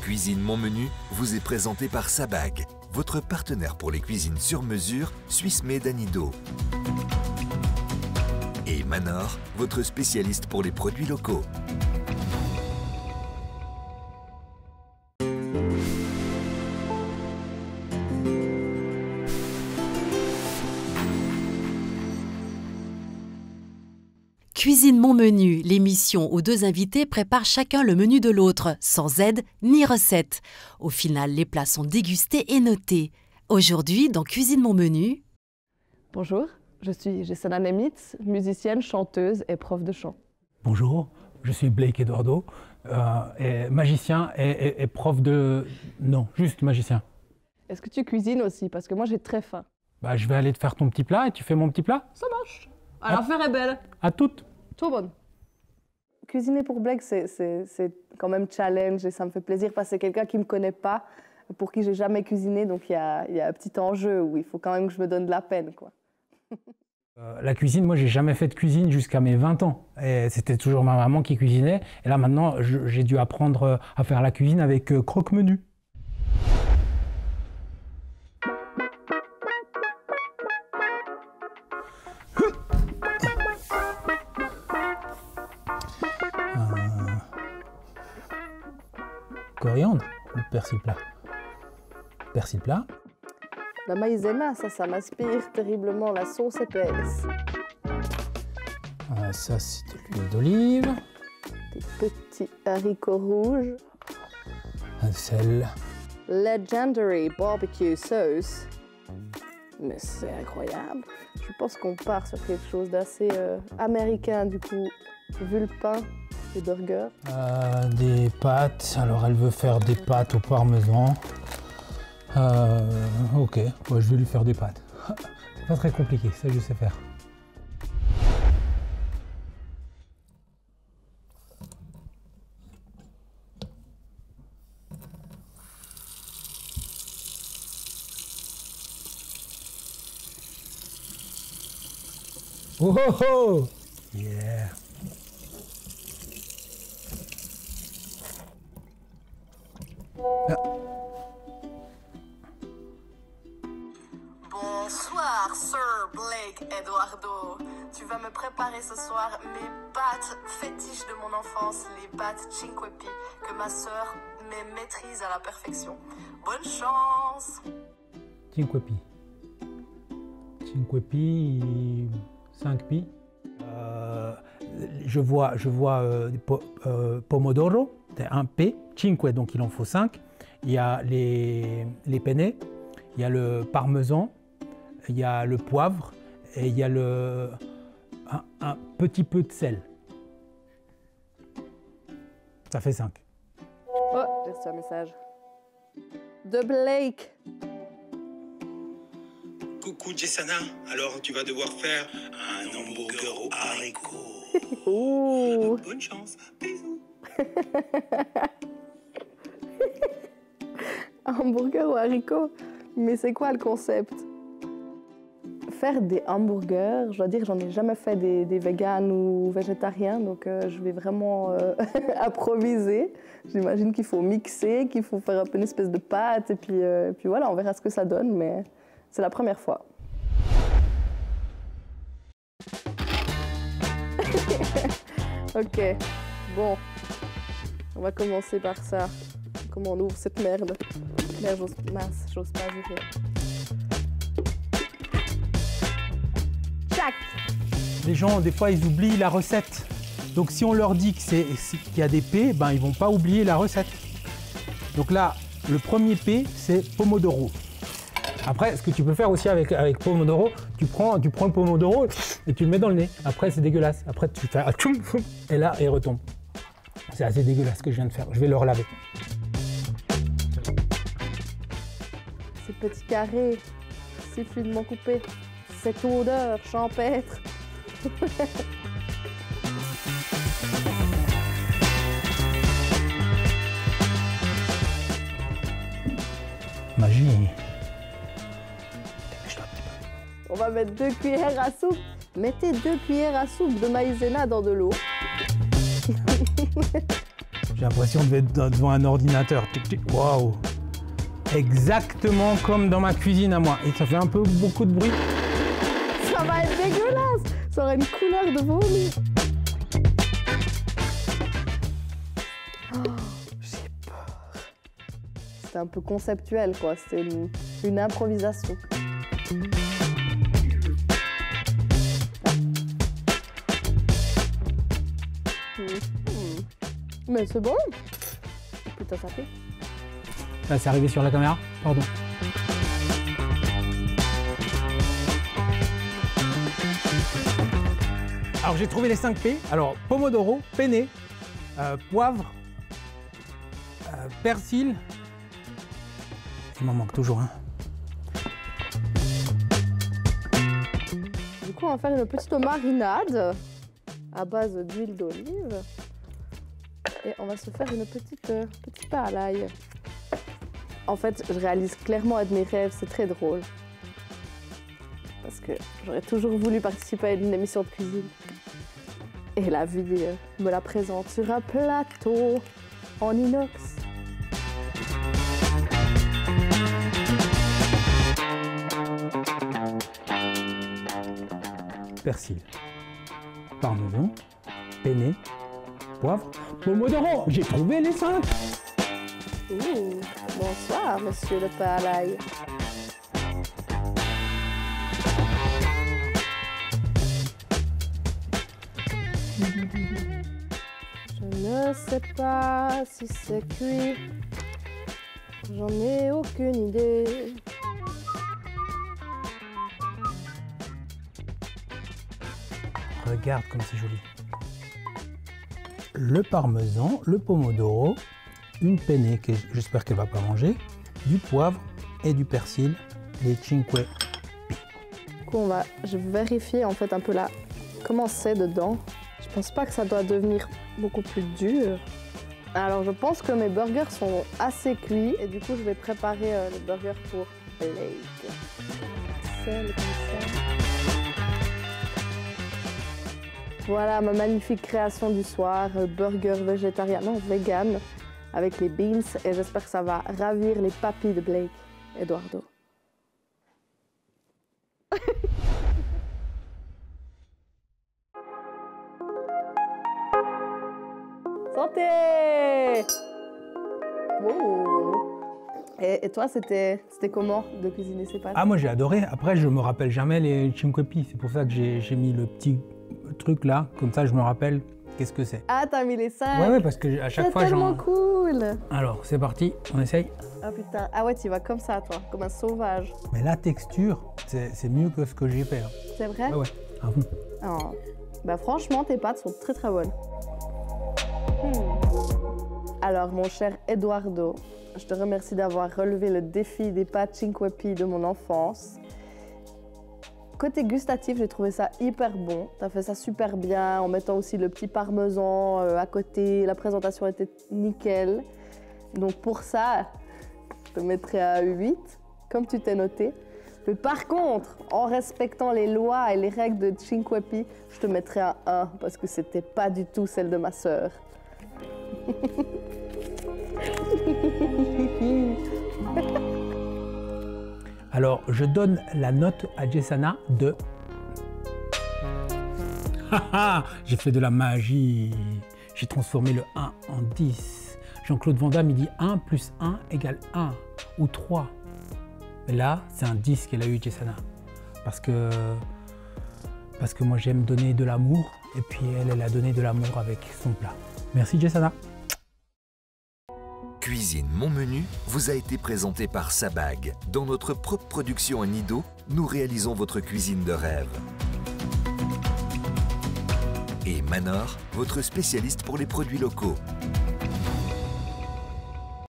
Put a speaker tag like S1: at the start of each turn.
S1: Cuisine Mon Menu vous est présenté par Sabag, votre partenaire pour les cuisines sur mesure, Swiss Made Anido. Et Manor, votre spécialiste pour les produits locaux.
S2: Cuisine Mon Menu, l'émission où deux invités préparent chacun le menu de l'autre, sans aide ni recette. Au final, les plats sont dégustés et notés. Aujourd'hui, dans Cuisine Mon Menu...
S3: Bonjour, je suis Jessana Nemitz, musicienne, chanteuse et prof de chant.
S4: Bonjour, je suis Blake Eduardo, magicien et prof de... Non, juste magicien.
S3: Est-ce que tu cuisines aussi? Parce que moi j'ai très faim.
S4: Bah, je vais aller te faire ton petit plat et tu fais mon petit plat.
S3: Ça marche. Alors faire est belle.
S4: À toutes.
S3: Tout bon. Cuisiner pour Blake, c'est quand même challenge et ça me fait plaisir parce que c'est quelqu'un qui ne me connaît pas, pour qui j'ai jamais cuisiné, donc il y a un petit enjeu où il faut quand même que je me donne de la peine, quoi.
S4: La cuisine, moi j'ai jamais fait de cuisine jusqu'à mes 20 ans. Et c'était toujours ma maman qui cuisinait. Et là maintenant, j'ai dû apprendre à faire la cuisine avec croque-menu. Coriandre ou persil plat? Persil plat.
S3: La maïzena, ça m'inspire terriblement. La sauce épaisse.
S4: Ça, c'est de l'huile d'olive.
S3: Des petits haricots rouges.
S4: Un sel.
S3: Legendary barbecue sauce. Mais c'est incroyable. Je pense qu'on part sur quelque chose d'assez américain, du coup, vu le pain. Des burgers.
S4: Des pâtes. Alors, elle veut faire des pâtes au parmesan. Ok, ouais, je vais lui faire des pâtes. Pas très compliqué, ça je sais faire. Oh oh oh! Yeah!
S3: Bonsoir, Sir Blake Eduardo. Tu vas me préparer ce soir mes pâtes fétiches de mon enfance, les pâtes Cinquepi, que ma sœur maîtrise à la perfection. Bonne chance!
S4: Cinquepi. Cinquepi, 5 pi. Je vois pomodoro, c'est un P, cinque, donc il en faut 5. Il y a les penne, il y a le parmesan, il y a le poivre et il y a un petit peu de sel. Ça fait 5.
S3: Oh, j'ai reçu un message. De Blake.
S5: Coucou Jessana, alors tu vas devoir faire un hamburger aux haricots.
S3: Ouh.
S5: Bonne chance, bisous.
S3: Un hamburger aux haricots. Mais c'est quoi le concept? Faire des hamburgers, je dois dire, j'en ai jamais fait des véganes ou végétariens, donc je vais vraiment improviser. J'imagine qu'il faut mixer, qu'il faut faire un peu une espèce de pâte, et puis voilà, on verra ce que ça donne, mais c'est la première fois. Ok, bon, on va commencer par ça. Comment on ouvre cette merde? Merde, j'ose pas ouvrir.
S4: Les gens, des fois, ils oublient la recette. Donc, si on leur dit qu'il y a des P, ben, ils vont pas oublier la recette. Donc là, le premier P, c'est pomodoro. Après, ce que tu peux faire aussi avec pomodoro, tu prends le pomodoro et tu le mets dans le nez. Après, c'est dégueulasse. Après, tu fais et là, il retombe. C'est assez dégueulasse ce que je viens de faire. Je vais le relaver.
S3: Ces petits carrés, si fluidement coupés, cette odeur champêtre.
S4: Magie.
S3: On va mettre 2 cuillères à soupe. Mettez 2 cuillères à soupe de maïzena dans de l'eau.
S4: J'ai l'impression d'être devant un ordinateur. Waouh! Exactement comme dans ma cuisine à moi. Et ça fait un peu beaucoup de bruit.
S3: Ça va être dégueulasse. Ça aura une couleur de vomi. Oh, j'ai peur. C'était un peu conceptuel, quoi. C'était une improvisation. Mais c'est bon. Putain, ça fait.
S4: Là, c'est arrivé sur la caméra. Pardon. Alors, j'ai trouvé les 5 P. Alors, pomodoro, penne, poivre, persil. Il m'en manque toujours un.
S3: Du coup, on va faire une petite marinade à base d'huile d'olive. Et on va se faire une petite pain à l'ail. En fait, je réalise clairement un de mes rêves, c'est très drôle. Parce que j'aurais toujours voulu participer à une émission de cuisine. Et la vie me la présente sur un plateau en inox.
S4: Persil, parmesan, penne, poivre, pomodoro. J'ai trouvé les 5.
S3: Ouh, bonsoir, monsieur le pain à l'ail. Je ne sais pas si c'est cuit. J'en ai aucune idée.
S4: Regarde comme c'est joli. Le parmesan, le pomodoro, une penne que j'espère qu'elle ne va pas manger, du poivre et du persil, les cinque.
S3: Du coup, je vais vérifier en fait un peu là comment c'est dedans. Je pense pas que ça doit devenir beaucoup plus dur. Alors je pense que mes burgers sont assez cuits et du coup je vais préparer les burgers pour Blake. Sel comme ça. Voilà ma magnifique création du soir, burger végétarien, non vegan, avec les beans et j'espère que ça va ravir les papilles de Blake, Eduardo. Santé! Wow. Et toi, c'était comment de cuisiner ces pâtes?
S4: Ah, moi j'ai adoré. Après, je me rappelle jamais les cinque. C'est pour ça que j'ai mis le petit truc là. Comme ça, je me rappelle qu'est-ce que c'est.
S3: Ah, t'as mis les 5?
S4: Ouais, parce que à chaque fois,
S3: c'est tellement cool!
S4: Alors, c'est parti, on essaye.
S3: Ah putain, ah ouais, tu vas comme ça, toi, comme un sauvage.
S4: Mais la texture, c'est mieux que ce que j'ai fait. Hein.
S3: C'est vrai?
S4: Ouais. Ah bon.
S3: Oh. Bah franchement, tes pâtes sont très très bonnes. Alors, mon cher Eduardo, je te remercie d'avoir relevé le défi des pâtes cinque de mon enfance. Côté gustatif, j'ai trouvé ça hyper bon. Tu as fait ça super bien en mettant aussi le petit parmesan à côté. La présentation était nickel. Donc pour ça, je te mettrai à 8, comme tu t'es noté. Mais par contre, en respectant les lois et les règles de cinque, je te mettrai à 1 parce que c'était pas du tout celle de ma sœur.
S4: Alors, je donne la note à Jessana de... J'ai fait de la magie. J'ai transformé le 1 en 10. Jean-Claude Van Damme, il dit 1 plus 1 égale 1 ou 3. Mais là, c'est un 10 qu'elle a eu, Jessana. Parce que moi, j'aime donner de l'amour. Et puis, elle a donné de l'amour avec son plat. Merci, Jessana.
S1: Cuisine Mon Menu vous a été présenté par Sabag. Dans notre propre production à Nido, nous réalisons votre cuisine de rêve. Et Manor, votre spécialiste pour les produits locaux.